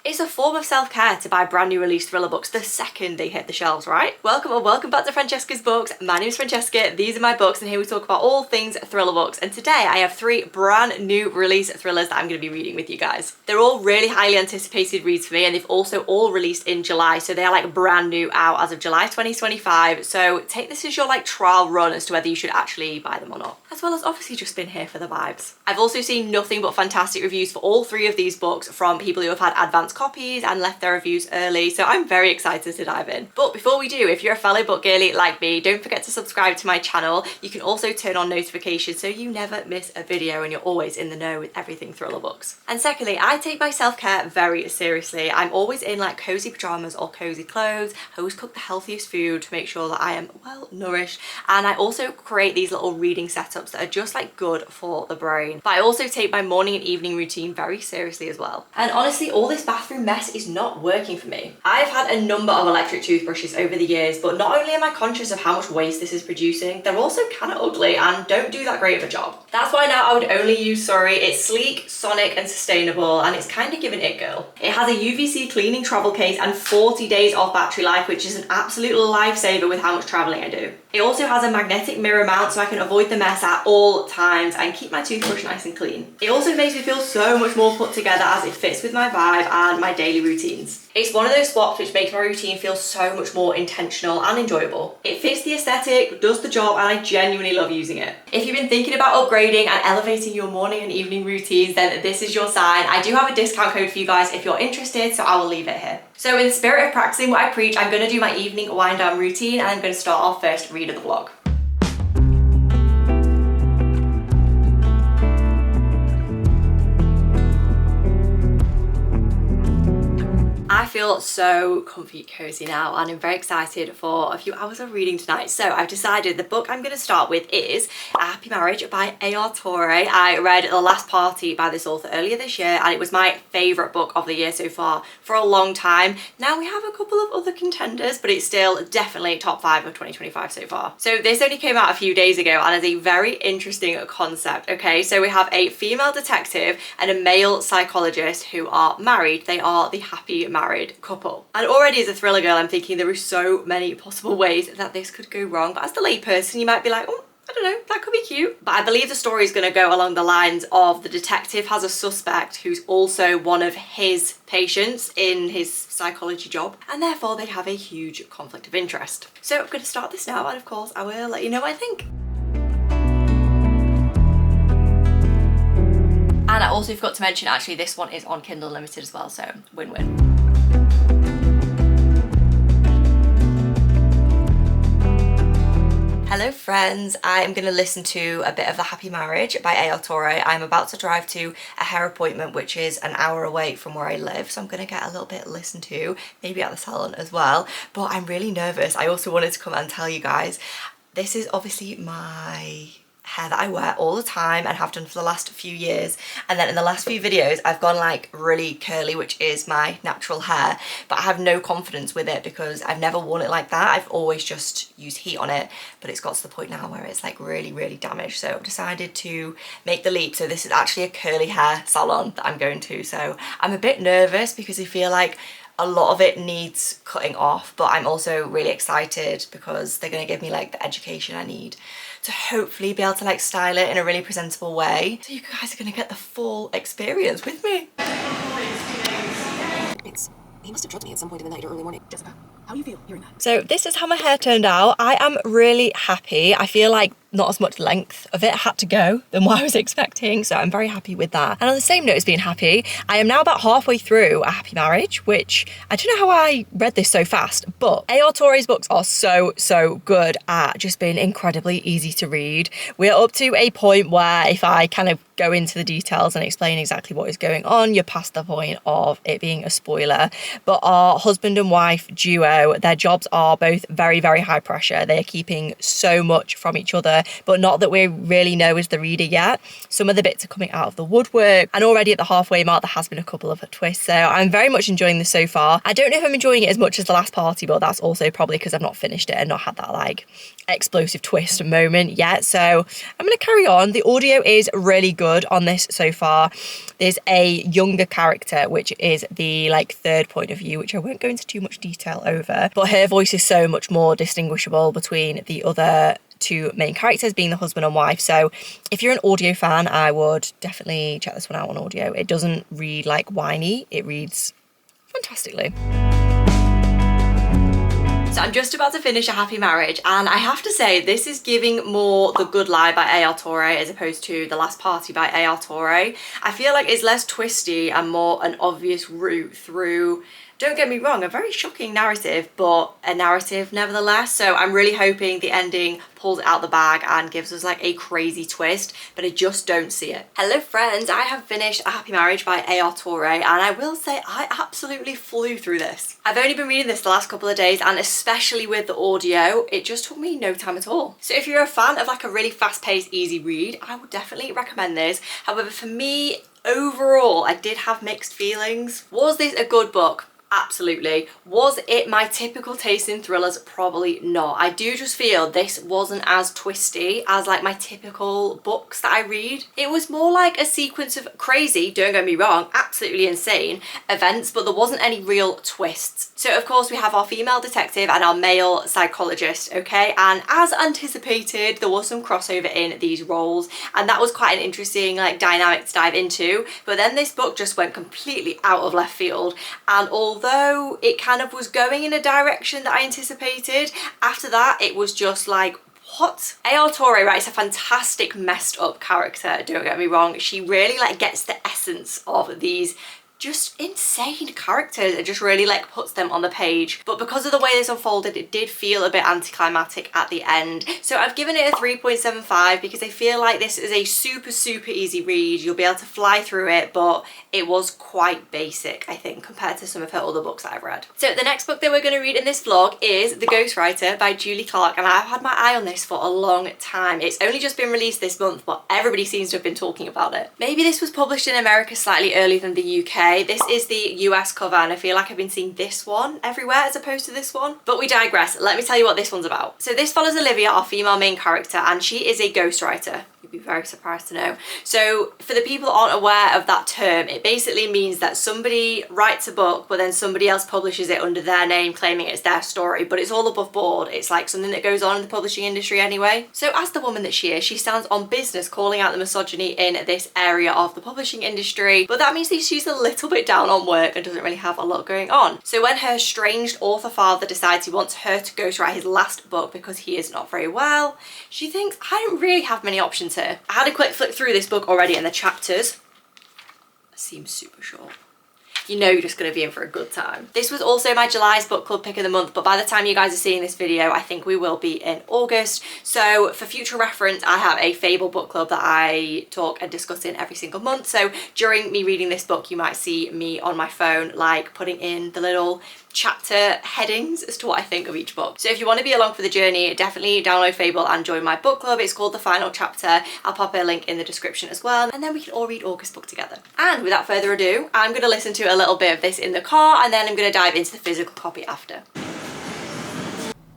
It's a form of self-care to buy brand new release thriller books the second they hit the shelves, right? Welcome or welcome back to Francesca's Books. My name is Francesca, these are my books, and here we talk about all things thriller books. And today I have 3 brand new release thrillers that I'm going to be reading with you guys. They're all really highly anticipated reads for me, and they've also all released in July, so they're like brand new out as of July 2025. So take this as your like trial run as to whether you should actually buy them or not, as well as obviously just been here for the vibes. I've also seen nothing but fantastic reviews for all 3 of these books from people who have had advanced copies and left their reviews early, so I'm very excited to dive in. But before we do, if you're a fellow book girly like me, don't forget to subscribe to my channel. You can also turn on notifications so you never miss a video and you're always in the know with everything thriller books. And secondly, I take my self-care very seriously. I'm always in like cozy pajamas or cozy clothes. I always cook the healthiest food to make sure that I am well nourished, and I also create these little reading setups that are just like good for the brain. But I also take my morning and evening routine very seriously as well. And honestly, all this bathroom mess is not working for me. I've had a number of electric toothbrushes over the years, but not only am I conscious of how much waste this is producing, they're also kind of ugly and don't do that great of a job. That's why now I would only use SURI. It's sleek, sonic and sustainable, and it's kind of giving it girl. It has a UVC cleaning travel case and 40 days off battery life, which is an absolute lifesaver with how much traveling I do. It also has a magnetic mirror mount so I can avoid the mess at all times and keep my toothbrush nice and clean. It also makes me feel so much more put together as it fits with my vibe and my daily routines. It's one of those swaps which makes my routine feel so much more intentional and enjoyable. It fits the aesthetic, does the job, and I genuinely love using it. If you've been thinking about upgrading and elevating your morning and evening routines, then this is your sign. I do have a discount code for you guys if you're interested, so I will leave it here. So in the spirit of practicing what I preach, I'm going to do my evening wind down routine, and I'm going to start off first read of the vlog. I feel so comfy cozy now, and I'm very excited for a few hours of reading tonight. So I've decided the book I'm going to start with is A Happy Marriage by AR Torre. I read The Last Party by this author earlier this year, and it was my favourite book of the year so far for a long time. Now we have a couple of other contenders, but it's still definitely top 5 of 2025 so far. So this only came out a few days ago and is a very interesting concept. Okay, so we have a female detective and a male psychologist who are married. They are the happy married couple. And already as a thriller girl, I'm thinking there are so many possible ways that this could go wrong. But as the layperson, you might be like, oh, I don't know, that could be cute. But I believe the story is going to go along the lines of the detective has a suspect who's also one of his patients in his psychology job, and therefore they have a huge conflict of interest. So I'm going to start this now, and of course I will let you know what I think. And I also forgot to mention, actually, this one is on Kindle Unlimited as well, so win-win. Hello friends, I am going to listen to a bit of The Happy Marriage by AR Torre. I'm about to drive to a hair appointment which is an hour away from where I live, so I'm going to get a little bit listened to, maybe at the salon as well, but I'm really nervous. I also wanted to come and tell you guys, this is obviously my hair that I wear all the time and have done for the last few years, and then in the last few videos I've gone like really curly, which is my natural hair, but I have no confidence with it because I've never worn it like that. I've always just used heat on it, but it's got to the point now where it's like really damaged, so I've decided to make the leap. So this is actually a curly hair salon that I'm going to, so I'm a bit nervous because I feel like a lot of it needs cutting off, but I'm also really excited because they're going to give me like the education I need to hopefully be able to like style it in a really presentable way. So you guys are going to get the full experience with me. He must have drugged me at some point in the night or early morning. Jessica, how do you feel hearing that? So this is how my hair turned out. I am really happy. I feel like not as much length of it had to go than what I was expecting, so I'm very happy with that. And on the same note as being happy, I am now about halfway through A Happy Marriage, which I don't know how I read this so fast, but AR Torre's books are so good at just being incredibly easy to read. We're up to a point where if I kind of go into the details and explain exactly what is going on, you're past the point of it being a spoiler. But our husband and wife duo, their jobs are both very high pressure. They are keeping so much from each other. whatever, but not that we really know as the reader yet. Some of the bits are coming out of the woodwork, and already at the halfway mark there has been a couple of twists, so I'm very much enjoying this so far. I don't know if I'm enjoying it as much as the last party, but that's also probably because I've not finished it and not had that like explosive twist moment yet, so I'm gonna carry on. The audio is really good on this so far. There's a younger character, which is the like third point of view, which I won't go into too much detail over, but her voice is so much more distinguishable between the other two main characters, being the husband and wife. So if you're an audio fan, I would definitely check this one out on audio. It doesn't read like whiny, it reads fantastically. So I'm just about to finish A Happy Marriage, and I have to say this is giving more The Good Lie by AR Torre as opposed to The Last Party by AR Torre. I feel like it's less twisty and more an obvious route through, don't get me wrong, a very shocking narrative, but a narrative nevertheless. So I'm really hoping the ending pulls it out the bag and gives us like a crazy twist, but I just don't see it. Hello friends, I have finished A Happy Marriage by AR Torre, and I will say I absolutely flew through this. I've only been reading this the last couple of days, and especially with the audio, it just took me no time at all. So if you're a fan of like a really fast-paced, easy read, I would definitely recommend this. However, for me, overall, I did have mixed feelings. Was this a good book? Absolutely. Was it my typical taste in thrillers? Probably not. I do just feel this wasn't as twisty as like my typical books that I read. It was more like a sequence of crazy, don't get me wrong, absolutely insane events, but there wasn't any real twists. So of course we have our female detective and our male psychologist, okay? And as anticipated, there was some crossover in these roles, and that was quite an interesting like dynamic to dive into. But then this book just went completely out of left field, and although it kind of was going in a direction that I anticipated, after that it was just like, what? AR Torre writes a fantastic messed up character, don't get me wrong. She really like gets the essence of these just insane characters. It just really like puts them on the page, but because of the way this unfolded, it did feel a bit anticlimactic at the end. So I've given it a 3.75 because I feel like this is a super easy read. You'll be able to fly through it, but it was quite basic, I think, compared to some of her other books that I've read. So the next book that we're going to read in this vlog is The Ghostwriter by Julie Clark, and I've had my eye on this for a long time. It's only just been released this month, but everybody seems to have been talking about it. Maybe this was published in America slightly earlier than the UK. This is the US cover, and I feel like I've been seeing this one everywhere as opposed to this one. But we digress. Let me tell you what this one's about. So this follows Olivia, our female main character, and she is a ghostwriter. You'd be very surprised to know. So for the people who aren't aware of that term, it basically means that somebody writes a book, but then somebody else publishes it under their name, claiming it's their story, but it's all above board. It's like something that goes on in the publishing industry anyway. So as the woman that she is, she stands on business calling out the misogyny in this area of the publishing industry, but that means that she's a little bit down on work and doesn't really have a lot going on. So when her estranged author father decides he wants her to ghostwrite his last book because he is not very well, she thinks, I don't really have many options here. I had a quick flick through this book already, and the chapters seem super short. You know you're just going to be in for a good time. This was also my July's book club pick of the month, but by the time you guys are seeing this video, I think we will be in August. So for future reference, I have a Fable book club that I talk and discuss in every single month. So during me reading this book, you might see me on my phone, like putting in the little chapter headings as to what I think of each book. So if you want to be along for the journey, definitely download Fable and join my book club. It's called The Final Chapter. I'll pop a link in the description as well, and then we can all read August book together. And without further ado, I'm going to listen to a little bit of this in the car, and then I'm going to dive into the physical copy after.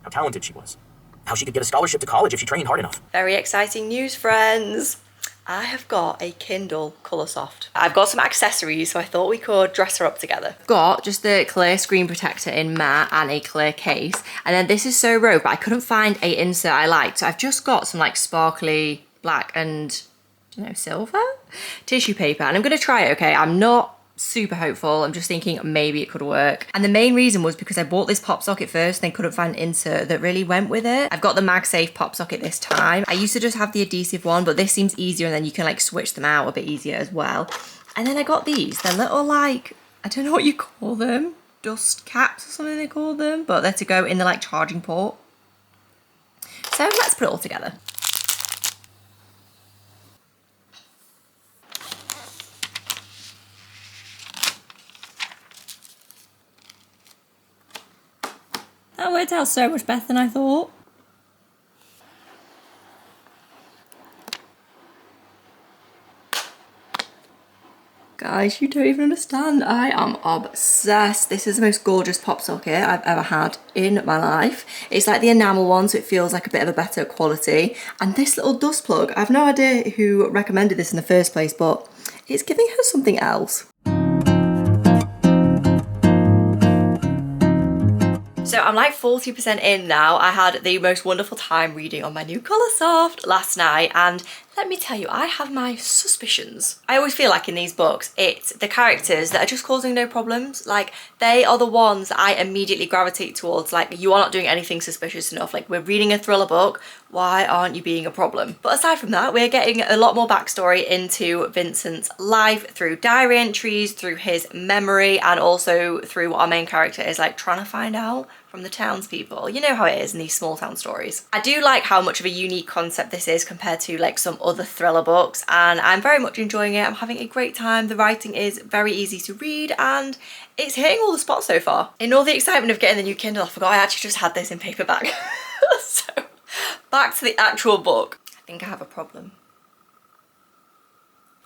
How talented she was. How she could get a scholarship to college if she trained hard enough. Very exciting news, friends. I have got a Kindle Coloursoft. I've got some accessories, so I thought we could dress her up together. Got just the clear screen protector in matte and a clear case. And then this is so rogue, but I couldn't find a insert I liked. So I've just got some like sparkly black and, I don't know, silver tissue paper. And I'm gonna try it, okay? I'm not super hopeful. I'm just thinking maybe it could work. And the main reason was because I bought this pop socket first and couldn't find an insert that really went with it. I've got the MagSafe pop socket this time. I used to just have the adhesive one, but this seems easier, and then you can like switch them out a bit easier as well. And then I got these. They're little like, I don't know what you call them, dust caps or something they call them, but they're to go in the like charging port. So let's put it all together. That worked out so much better than I thought. Guys, you don't even understand. I am obsessed. This is the most gorgeous pop socket I've ever had in my life. It's like the enamel one, so it feels like a bit of a better quality. And this little dust plug, I have no idea who recommended this in the first place, but it's giving her something else. So I'm like 40% in now. I had the most wonderful time reading on my new Coloursoft last night, and let me tell you, I have my suspicions. I always feel like in these books, it's the characters that are just causing no problems. Like, they are the ones that I immediately gravitate towards. Like, you are not doing anything suspicious enough. Like, we're reading a thriller book. Why aren't you being a problem? But aside from that, we're getting a lot more backstory into Vincent's life through diary entries, through his memory, and also through what our main character is like trying to find out from the townspeople. You know how it is in these small town stories. I do like how much of a unique concept this is compared to like some other thriller books, and I'm very much enjoying it. I'm having a great time. The writing is very easy to read and it's hitting all the spots so far. In all the excitement of getting the new Kindle, I forgot I actually just had this in paperback. So back to the actual book. I think I have a problem.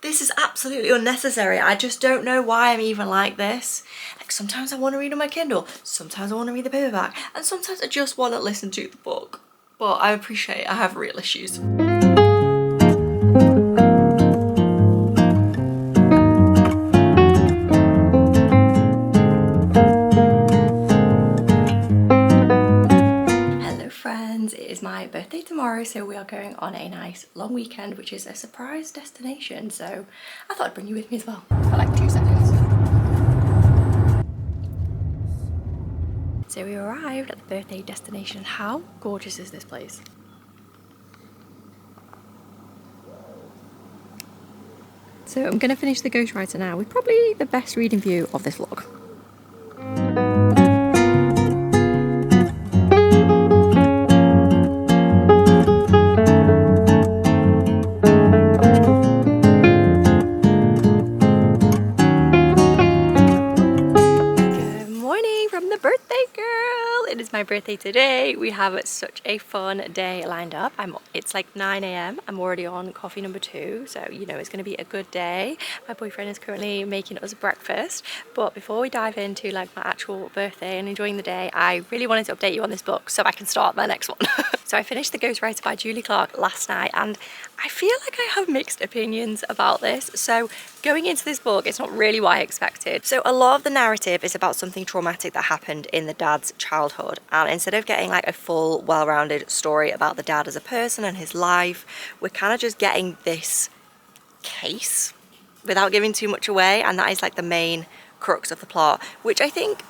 This is absolutely unnecessary. I just don't know why I'm even like this. Like, sometimes I want to read on my Kindle, sometimes I want to read the paperback, and sometimes I just want to listen to the book. But I appreciate I have real issues. It is my birthday tomorrow, so we are going on a nice long weekend, which is a surprise destination, so I thought I'd bring you with me as well for like 2 seconds. So we arrived at the birthday destination. How gorgeous is this place? So I'm going to finish the Ghostwriter now with probably the best reading view of this vlog. My birthday today. We have such a fun day lined up. It's like 9 a.m. I'm already on coffee number 2, so you know it's going to be a good day. My boyfriend is currently making us breakfast, but before we dive into like my actual birthday and enjoying the day, I really wanted to update you on this book so I can start my next one. So I finished The Ghostwriter by Julie Clark last night, and I feel like I have mixed opinions about this. So going into this book, it's not really what I expected. So a lot of the narrative is about something traumatic that happened in the dad's childhood. And instead of getting like a full, well-rounded story about the dad as a person and his life, we're kind of just getting this case without giving too much away. And that is like the main crux of the plot, which I think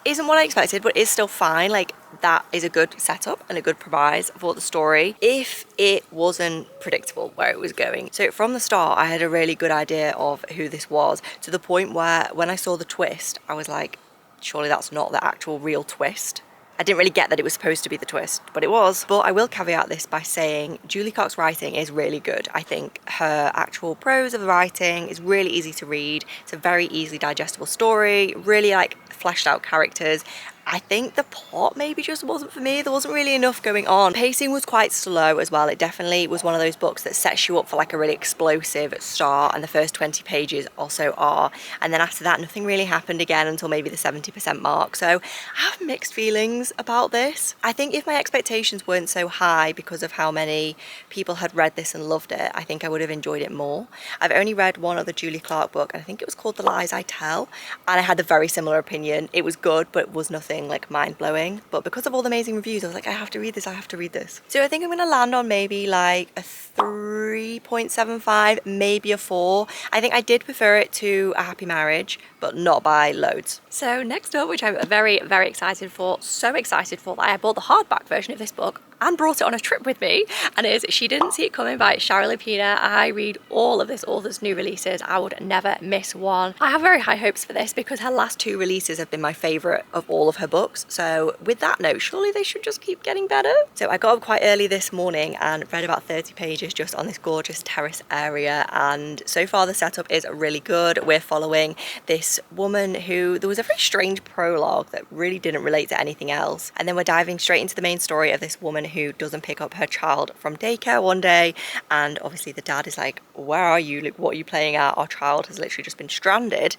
isn't what I expected, but is still fine. Like, that is a good setup and a good premise for the story if it wasn't predictable where it was going. So from the start, I had a really good idea of who this was, to the point where when I saw the twist, I was like, surely that's not the actual real twist. I didn't really get that it was supposed to be the twist, but it was. But I will caveat this by saying Julie Clark's writing is really good. I think her actual prose of the writing is really easy to read. It's a very easily digestible story, really like fleshed out characters. I think the plot maybe just wasn't for me. There wasn't really enough going on. Pacing was quite slow as well. It definitely was one of those books that sets you up for like a really explosive start, and the first 20 pages also are. And then after that, nothing really happened again until maybe the 70% mark. So I have mixed feelings about this. I think if my expectations weren't so high because of how many people had read this and loved it, I think I would have enjoyed it more. I've only read one other Julie Clark book, and I think it was called The Lies I Tell, and I had a very similar opinion. It was good, but it was nothing like mind-blowing. But because of all the amazing reviews, I was like, I have to read this, I have to read this. So I think I'm gonna land on maybe like a 3.75, maybe a 4. I think I did prefer it to A Happy Marriage, but not by loads. So next up, which I'm very, very excited for, so excited for that I bought the hardback version of this book and brought it on a trip with me, and is She Didn't See It Coming by Shari Lapena. I read all of this author's new releases. I would never miss one. I have very high hopes for this because her last 2 releases have been my favourite of all of her books. So with that note, surely they should just keep getting better. So I got up quite early this morning and read about 30 pages just on this gorgeous terrace area, and so far the setup is really good. We're following this woman who, there was a very strange prologue that really didn't relate to anything else, and then we're diving straight into the main story of this woman who doesn't pick up her child from daycare one day, and obviously the dad is like, where are you? Like, what are you playing at? Our child has literally just been stranded.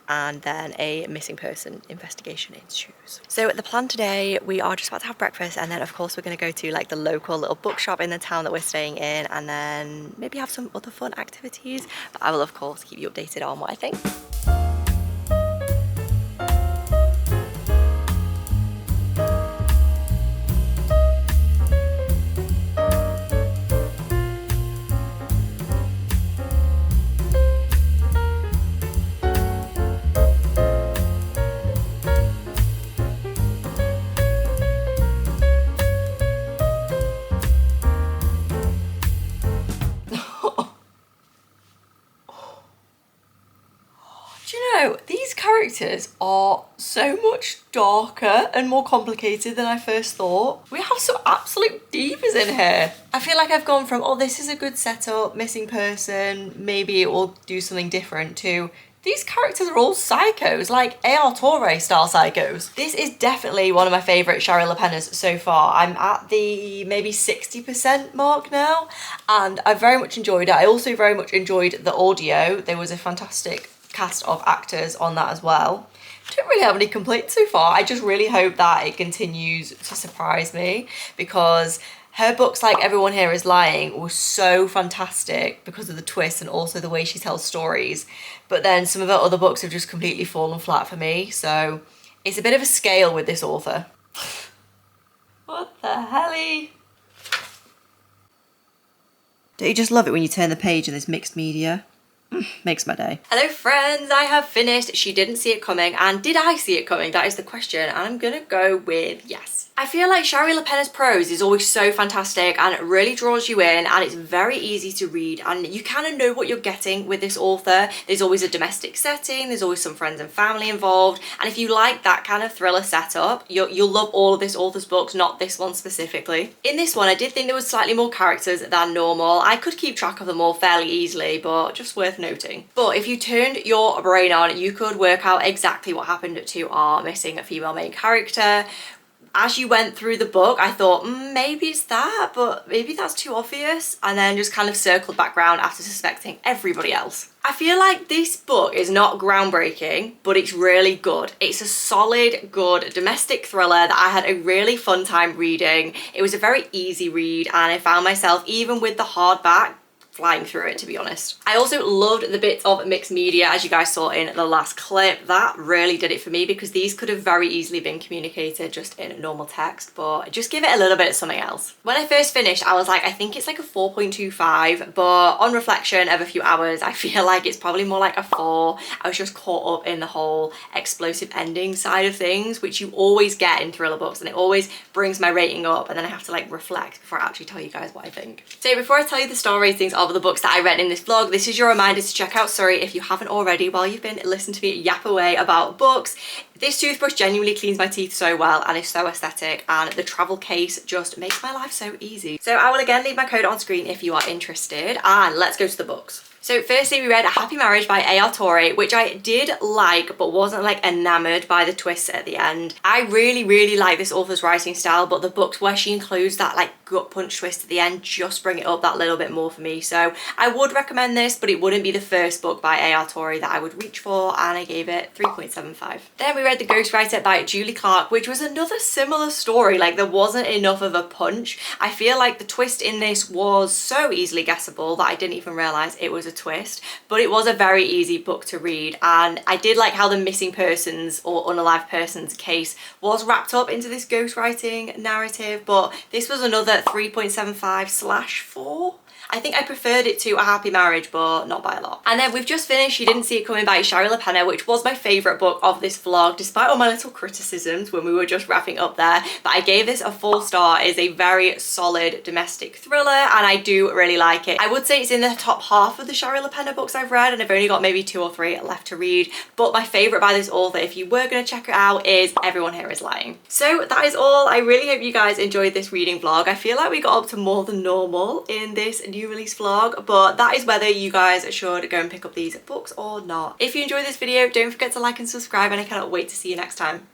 And then a missing person investigation ensues. So the plan today, we are just about to have breakfast, and then of course we're going to go to like the local little bookshop in the town that we're staying in, and then maybe have some other fun activities. But I will of course keep you updated on what I think. These characters are so much darker and more complicated than I first thought. We have some absolute divas in here. I feel like I've gone from, oh, this is a good setup, missing person, maybe it will do something different, to these characters are all psychos, like AR Torre style psychos. This is definitely one of my favourite Shari Lapenas so far. I'm at the maybe 60% mark now, and I very much enjoyed it. I also very much enjoyed the audio. There was a fantastic cast of actors on that as well. I don't really have any complaints so far. I just really hope that it continues to surprise me, because her books, like Everyone Here Is Lying, was so fantastic because of the twist and also the way she tells stories. But then some of her other books have just completely fallen flat for me. So it's a bit of a scale with this author. What the helly? Don't you just love it when you turn the page and there's mixed media? Makes my day. Hello friends, I have finished She Didn't See It Coming, and did I see it coming? That is the question, and I'm gonna go with yes. I feel like Shari Lapena's prose is always so fantastic and it really draws you in, and it's very easy to read, and you kind of know what you're getting with this author. There's always a domestic setting, there's always some friends and family involved, and if you like that kind of thriller setup, you'll love all of this author's books, not this one specifically. In this one, I did think there was slightly more characters than normal. I could keep track of them all fairly easily, but just worth noting. But if you turned your brain on, you could work out exactly what happened to our missing female main character. As you went through the book, I thought, maybe it's that, but maybe that's too obvious, and then just kind of circled back round after suspecting everybody else. I feel like this book is not groundbreaking, but it's really good. It's a solid, good domestic thriller that I had a really fun time reading. It was a very easy read, and I found myself, even with the hardback, flying through it, to be honest. I also loved the bits of mixed media, as you guys saw in the last clip. That really did it for me, because these could have very easily been communicated just in normal text, but just give it a little bit of something else. When I first finished, I was like, I think it's like a 4.25, but on reflection of a few hours, I feel like it's probably more like a 4. I was just caught up in the whole explosive ending side of things, which you always get in thriller books, and it always brings my rating up, and then I have to like reflect before I actually tell you guys what I think. So before I tell you the star ratings of the books that I read in this vlog, this is your reminder to check out SURI if you haven't already, while you've been listening to me yap away about books. This toothbrush genuinely cleans my teeth so well and is so aesthetic, and the travel case just makes my life so easy. So I will again leave my code on screen if you are interested, and let's go to the books. So firstly, we read A Happy Marriage by AR Torre, which I did like, but wasn't like enamored by the twists at the end. I really like this author's writing style, but the books where she includes that like gut punch twist at the end just bring it up that little bit more for me. So I would recommend this, but it wouldn't be the first book by AR Torre that I would reach for, and I gave it 3.75. Then we read The Ghostwriter by Julie Clark, which was another similar story. Like, there wasn't enough of a punch. I feel like the twist in this was so easily guessable that I didn't even realize it was a twist, but it was a very easy book to read, and I did like how the missing persons or unalive persons case was wrapped up into this ghostwriting narrative, but this was another 3.75/4. I think I preferred it to A Happy Marriage, but not by a lot. And then we've just finished She Didn't See It Coming by Shari Lapena, which was my favourite book of this vlog, despite all my little criticisms when we were just wrapping up there. But I gave this a 4 star. It's a very solid domestic thriller, and I do really like it. I would say it's in the top half of the Shari Lapena books I've read, and I've only got maybe 2 or 3 left to read. But my favourite by this author, if you were going to check it out, is Everyone Here Is Lying. So that is all. I really hope you guys enjoyed this reading vlog. I feel like we got up to more than normal in this new release vlog, but that is whether you guys should go and pick up these books or not. If you enjoyed this video, don't forget to like and subscribe, and I cannot wait to see you next time.